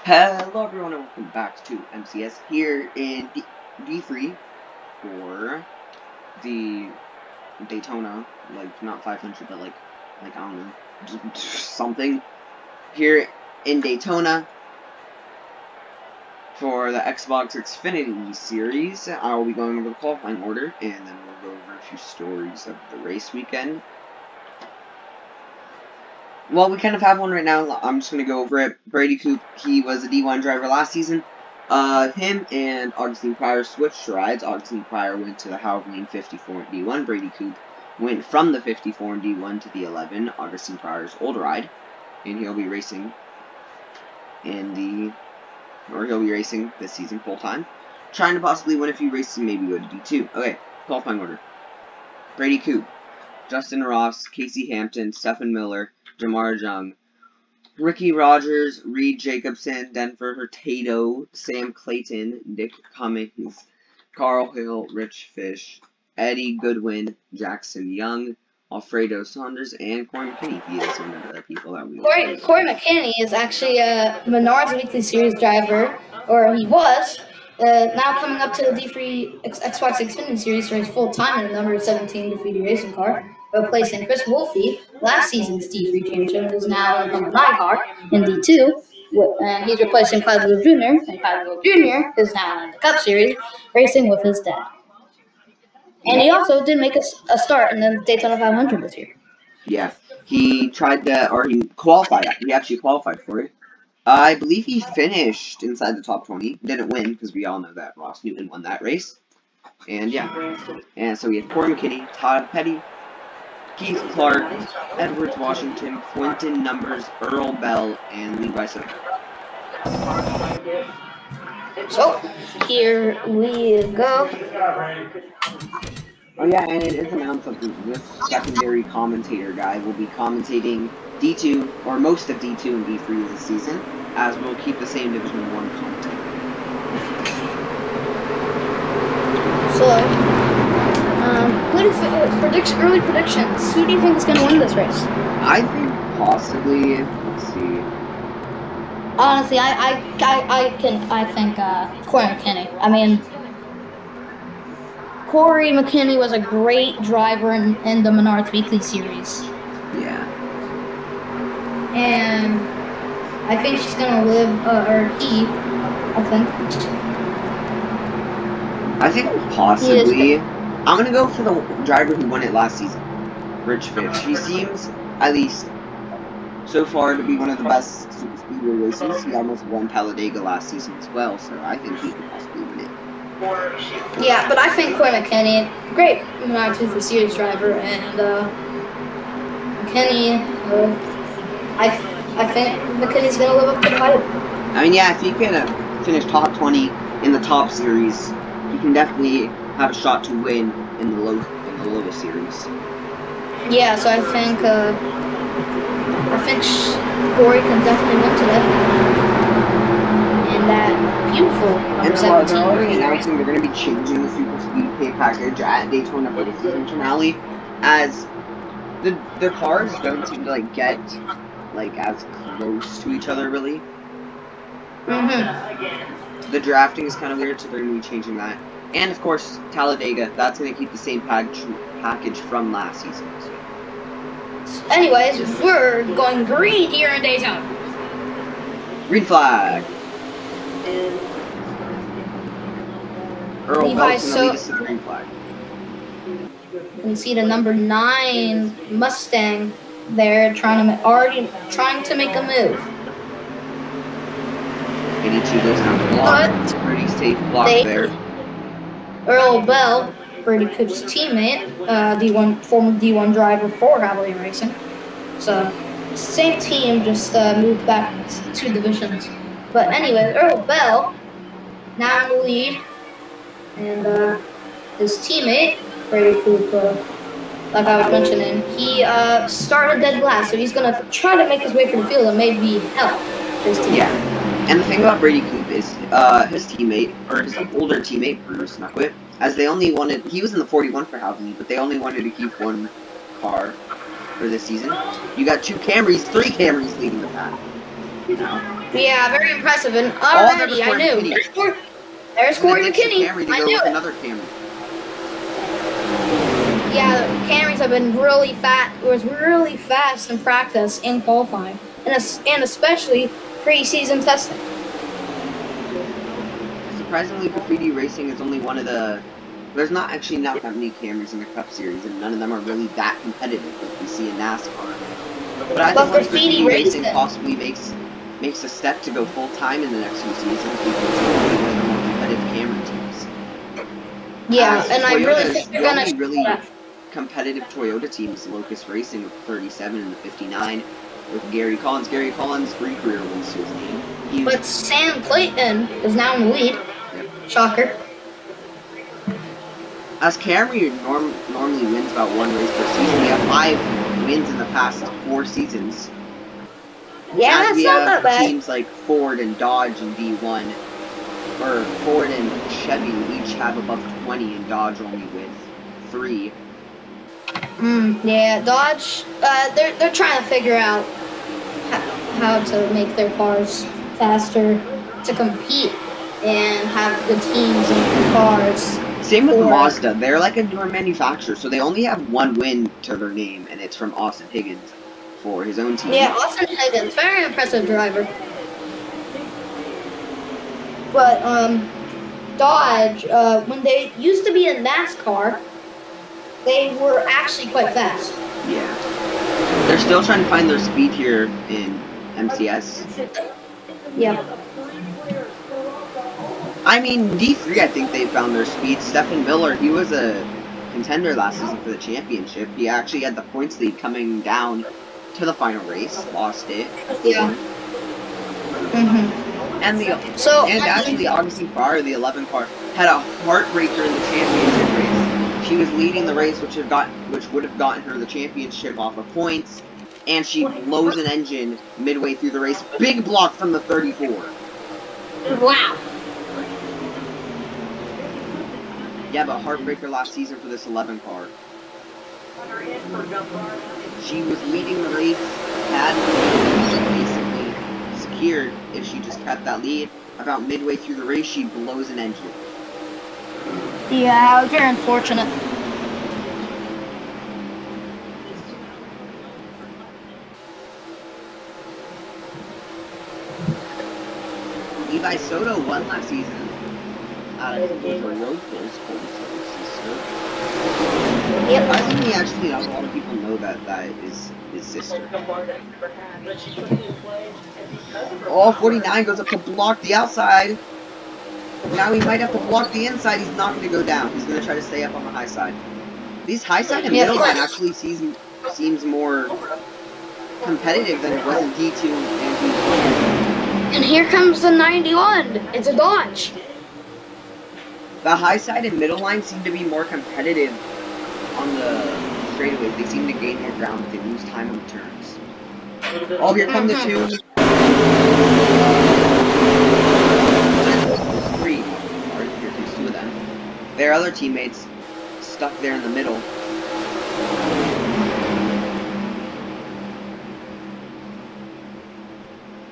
Hello everyone and welcome back to MCS here in D3 for the Daytona, like not 500 but like I don't know, just something here in Daytona for the Xbox Xfinity series. I will be going over the qualifying order and then we'll go over a few stories of the race weekend. Well, we kind of have one right now. I'm just going to go over it. Brady Coop, he was a D1 driver last season. Him and Augustine Pryor switched rides. Augustine Pryor went to the Halloween 54 in D1. Brady Coop went from the 54 in D1 to the 11, Augustine Pryor's old ride. And he'll be racing he'll be racing this season full time. Trying to possibly win a few races and maybe go to D2. Okay, qualifying order. Brady Coop, Justin Ross, Casey Hampton, Stephen Miller, Jamar Jung, Ricky Rogers, Reed Jacobson, Denver Hurtado, Sam Clayton, Nick Cummings, Carl Hill, Rich Fish, Eddie Goodwin, Jackson Young, Alfredo Saunders, and Corey McKinney. He is one of the people that we Corey McKinney is actually a Menards Weekly Series driver, or he was. Now coming up to the D3 Xbox Xfinity Series for his full time in the number 17 Graffiti Racing car, replacing Chris Wolfe, last season's D3 champion, who is now in the number 9 car in D2. And he's replacing Clyde Little Jr., and Clyde Little Jr. is now in the Cup Series, racing with his dad. And he also did make a start in the Daytona 500 this year. Yeah, he tried to, or he qualified. He actually qualified for it. I believe he finished inside the top 20. Didn't win, because we all know that Ross Newton won that race. And yeah. And so we have Corey McKinney, Todd Petty, Keith Clark, Edwards Washington, Quentin Numbers, Earl Bell, and Levi Soto. So, here we go. Oh yeah, and it is announced that this secondary commentator guy will be commentating D2, or most of D2 and D3 this season, as we'll keep the same Division 1 commentator. So, early predictions. Who do you think is going to win this race? I think possibly, let's see. Honestly, I think Corey McKinney. I mean, Corey McKinney was a great driver in the Menards Weekly Series. Yeah. And I think she's going to live, I think possibly. I'm going to go for the driver who won it last season, Rich Fish. He seems, at least so far, to be one of the best super speedway racers. He almost won Talladega last season as well, so I think he could possibly win it. Yeah, but I think Corey McKinney, great Menards Weekly Series driver, and McKinney, I think McKinney's going to live up to the hype. I mean, yeah, if he can finish top 20 in the top series, he can definitely have a shot to win in the lowest series. Yeah, so I think Corey can definitely win today. And that beautiful number 17. They're already announcing they're going to be changing the Super Speed pay package at Daytona for the season finale, as the cars don't seem to get as close to each other really. The drafting is kind of weird, so they're going to be changing that. And of course, Talladega, that's going to keep the same package from last season. So. Anyways, we're going green here in Daytona. Green flag. Earl Bell's going to lead us to the green flag. You can see the number 9 Mustang there already trying to make a move. 82 goes down the block. It's a pretty safe block there. Earl Bell, Brady Coop's teammate, former D1 driver for Halloween Racing. So, same team, just moved back 2 divisions. But anyway, Earl Bell now in the lead, and his teammate, Brady Coop, like I was mentioning, he started dead last, so he's gonna try to make his way through the field and maybe help his team. Yeah. And the thing about Brady Coop is his teammate, or his older teammate, Bruce Nuckwit, as they only wanted, he was in the 41 for Halloween, but they only wanted to keep 1 car for this season. You got 2 Camrys, 3 Camrys leading the pack. Yeah, very impressive. And Oh, there's already, I Corey knew. McKinney. There's Corey McKinney. Camry to I go knew with it. another Camry. Yeah, the Camrys have been really really fast in practice and qualifying, and especially pre-season testing. Surprisingly, graffiti racing is only one of the. There's not that many Camrys in the Cup Series, and none of them are really that competitive like we see in NASCAR. But I think graffiti racing possibly makes a step to go full time in the next few seasons because it's one of the more competitive Camry teams. Yeah, and I really think they're gonna. Really competitive Toyota teams, Locust Racing with 37 and the 59 with Gary Collins. Gary Collins' 3 career wins to his name. But Sam Clayton is now in the lead. Yep. Shocker. As Camry normally wins about 1 race per season, we have 5 wins in the past 4 seasons. Yeah, that's not that bad. Teams like Ford and Dodge in D1, or Ford and Chevy each have above 20, and Dodge only with 3. Yeah, Dodge. They're trying to figure out how to make their cars faster to compete and have good teams and cars. Same with Mazda. They're like a newer manufacturer, so they only have 1 win to their name, and it's from Austin Higgins for his own team. Yeah, Austin Higgins, very impressive driver. But Dodge, when they used to be in NASCAR, they were actually quite fast. Yeah. They're still trying to find their speed here in MCS. Yeah. I mean, D3, I think they found their speed. Stephen Miller, he was a contender last season for the championship. He actually had the points lead coming down to the final race. Lost it. Yeah. And actually, Augustine Farr, the 11 car, had a heartbreaker in the championship race. She was leading the race, which would have gotten her the championship off of points, and she blows an engine midway through the race. Big block from the 34. Wow. Yeah, but heartbreaker last season for this 11 car. She was leading the race, had basically secured if she just kept that lead. About midway through the race, she blows an engine. Yeah, very unfortunate. Levi Soto won last season. Out of the road course, sister. Yep. I think not a lot of people know that is his sister. Oh, 49 goes up to block the outside. Now he might have to block the inside. He's not going to go down. He's going to try to stay up on the high side. These high side and middle line actually seems more competitive than it was in D2 and D1. And here comes the 91. It's a Dodge. The high side and middle line seem to be more competitive on the straightaways. They seem to gain more ground, but they lose time on the turns. Oh, here come the 2. 3. Or here comes 2 of them. Their other teammates stuck there in the middle.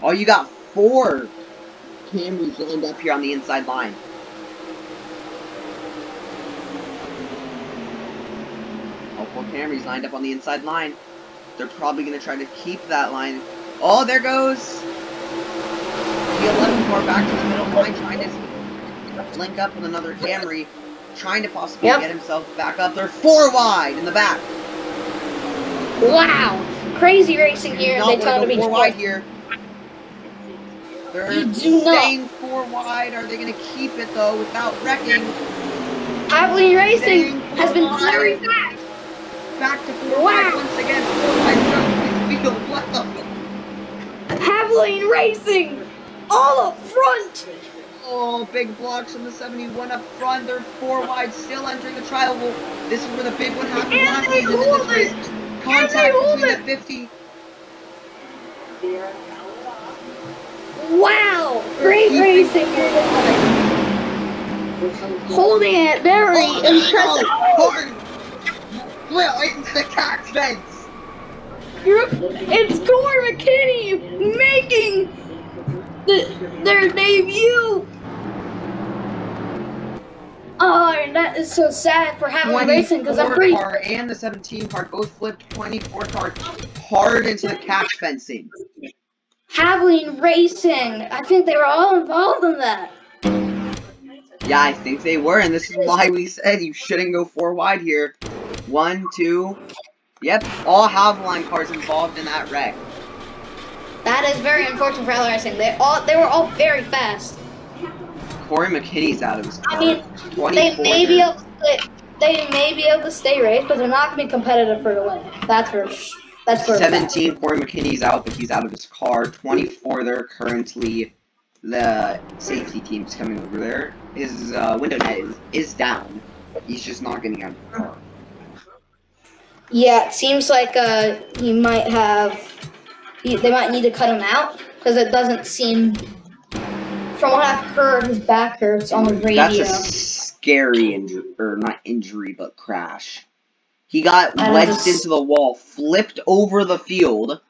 Oh, you got 4 Camrys lined up here on the inside line. All 4 Camrys lined up on the inside line. They're probably going to try to keep that line. Oh, there goes the 11 car back to the middle line, trying to link up with another Camry, trying to possibly get himself back up. They're 4 wide in the back. Wow, crazy racing here. They tell to be 4 wide here. They're staying 4 wide. Are they going to keep it though without wrecking? Abilene Racing has been very fast. Back to 4 wide once again. 4 wide field. What the? Abilene Racing all up front. Oh, big blocks from the 71 up front. They're 4 wide, still entering the trial. This is where the big one happened last season in this race. Contact between the 50. Wow, great racing. Holding it very impressive. Right into the tax fence. It's Corey McKinney making their debut. Oh, and that is so sad for Havlin Racing because I'm pretty. 24 car and the 17 car both flipped 24 car hard into the catch fencing. Havlin Racing. I think they were all involved in that. Yeah, I think they were, and this is why we said you shouldn't go 4 wide here. 1, 2. Yep, all Havlin cars involved in that wreck. That is very unfortunate for Havlin Racing. They were all very fast. Corey McKinney's out of his car. I mean, they may be able to stay race, but they're not going to be competitive for the win. That's for 17, Corey McKinney's out, but he's out of his car. 24, they're currently the safety team's coming over there. His window net is down. He's just not getting out of the car. Yeah, it seems like he might have. They might need to cut him out because it doesn't seem. From what I've heard, his back hurts on the radio. That's a scary injury, or not injury, but crash. He got wedged into the wall, flipped over the field,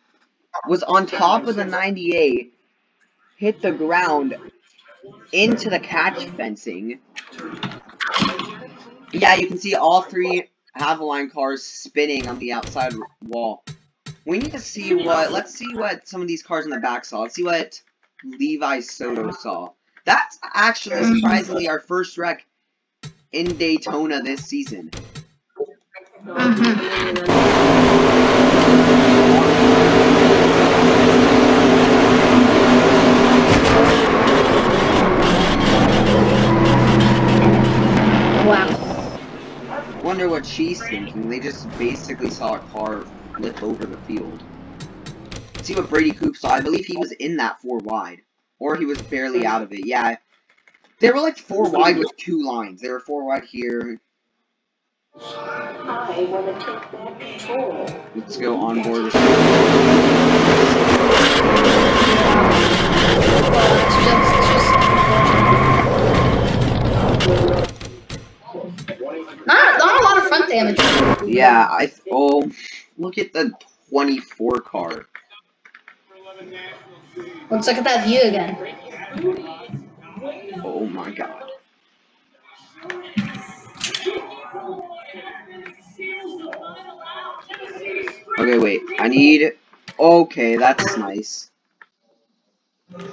was on top of the 98, hit the ground, into the catch fencing. Yeah, you can see all 3 Havlin cars spinning on the outside wall. We need to see let's see what some of these cars in the back saw. Let's see what Levi Soto saw. That's actually surprisingly our first wreck in Daytona this season. Wow. Wonder what she's thinking. They just basically saw a car flip over the field. Let's see what Brady Coop saw. I believe he was in that 4 wide. Or he was barely out of it. Yeah. They were like 4 wide with 2 lines. They were 4 wide here. I want to take back control. Let's go on board. Not a lot of front damage. Yeah, look at the 24 car. Let's look at that view again. Oh my god. Okay, wait. I need... Okay, that's nice. We're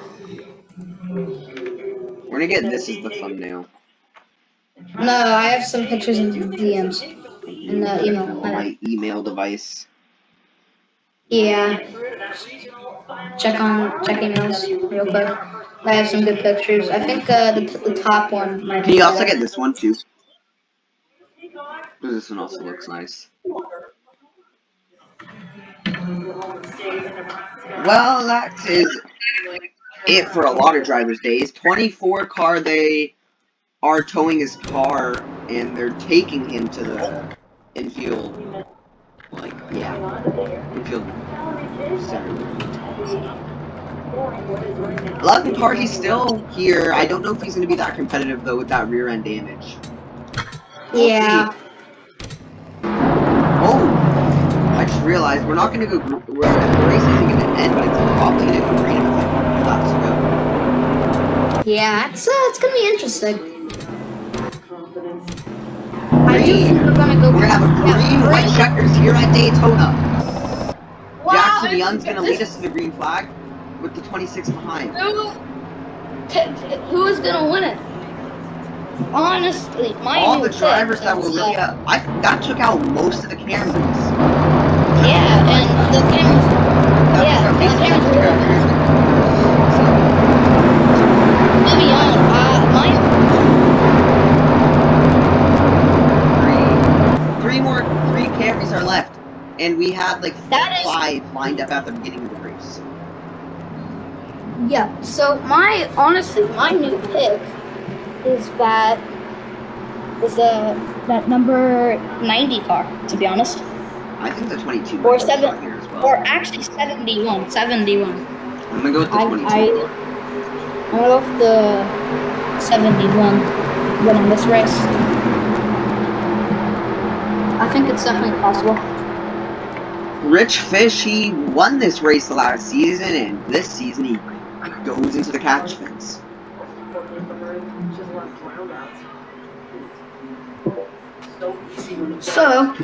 gonna get this as the thumbnail. No, I have some pictures in DMs. In the email. My email device. Yeah. Check emails real quick. I have some good pictures. I think the top one might be. Can you also get this one too? This one also looks nice. Well, that is it for a lot of drivers' days. 24 car, they are towing his car and they're taking him to the infield. Like, yeah, infield center. 11 car, he's still here. I don't know if he's going to be that competitive though with that rear end damage. Yeah. Oh, I just realized we're not going to go. The race isn't going to end, but it's probably going to go green in a few laps to go. Yeah, it's going to be interesting. I do think we're going to go. We're going to have a green white checkers here at Daytona. Wow, Jackson Young's going to lead us to the green flag with the 26 behind. Who is going to win it? Honestly, all the drivers that were really that took out most of the cameras. Yeah, and the cameras. Yeah, and the cameras were maybe on. Mine. Three cameras are left, and we had like That is- 5 lined up at the beginning of the race. Yeah. So my new pick is that number 90 car, to be honest. I think the 22 Or might be 7 on here as well. or actually 71. 71. I'm gonna go with the 22. I'm gonna go with the 71 winning this race. I think it's definitely possible. Rich Fish, he won this race the last season, and this season he goes into the catch fence. So,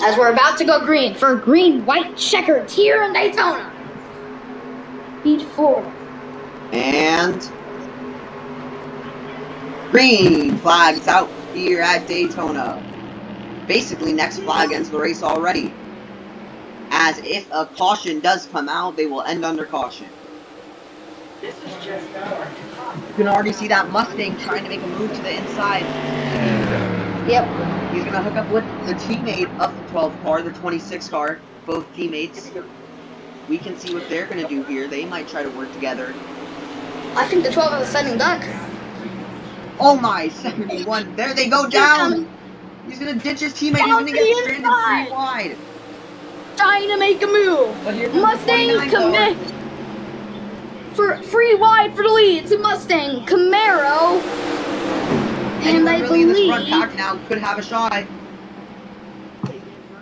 as we're about to go green for green-white checkered here in Daytona. Beat 4. And green flags out here at Daytona. Basically, next flag ends the race already. As if a caution does come out, they will end under caution. You can already see that Mustang trying to make a move to the inside. Yep. He's going to hook up with the teammate of the 12 car, the 26 car, both teammates. We can see what they're going to do here. They might try to work together. I think the 12 is a sending duck. Oh my, 71. There they go down. He's going to ditch his teammate. He's going to get stranded 3 wide. Trying to make a move. Mustang commit for 3 wide for the lead to Mustang Camaro. And I really believe this front pack now could have a shot.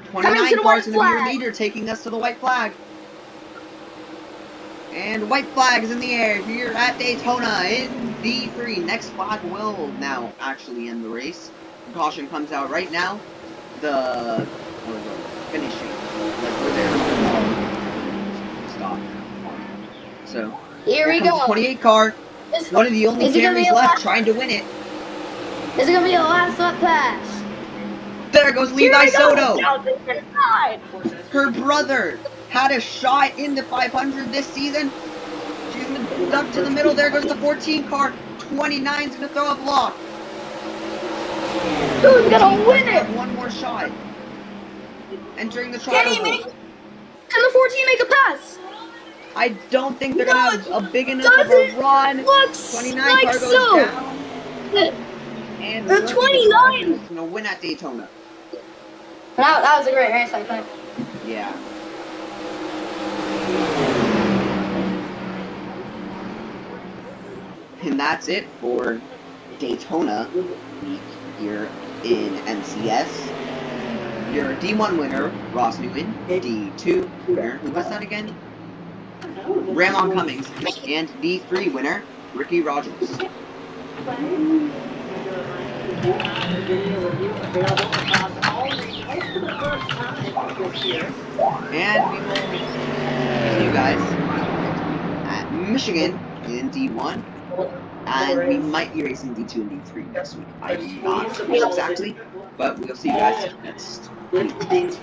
29 cars in the rear leader, taking us to the white flag. And white flag is in the air here at Daytona in D3. Next flag will now actually end the race. The caution comes out right now. The finishing. Like we're there. Stop. So here we go. 28 car. One of the only Camrys left trying to win it. Is it gonna be a last lap pass? There goes Levi Soto. Her brother had a shot in the 500 this season. She's gonna duck to the middle. There goes the 14 car. 29's gonna throw a block. Who's gonna win it? One more shot. Entering the trial. Can the 14 make a pass? I don't think they're gonna have a big enough of a run. 29 like car goes so. down. And the 29 is gonna win at Daytona. That was a great race, I think. Yeah. And that's it for Daytona week here in MCS. Your D1 winner, Ross Newman. D2 winner, who was that again? Ramon Cummings. And D3 winner, Ricky Rogers. And we will see you guys at Michigan in D1. And we might be racing D2 and D3 next week. I'm not sure exactly, but we'll see you guys next week.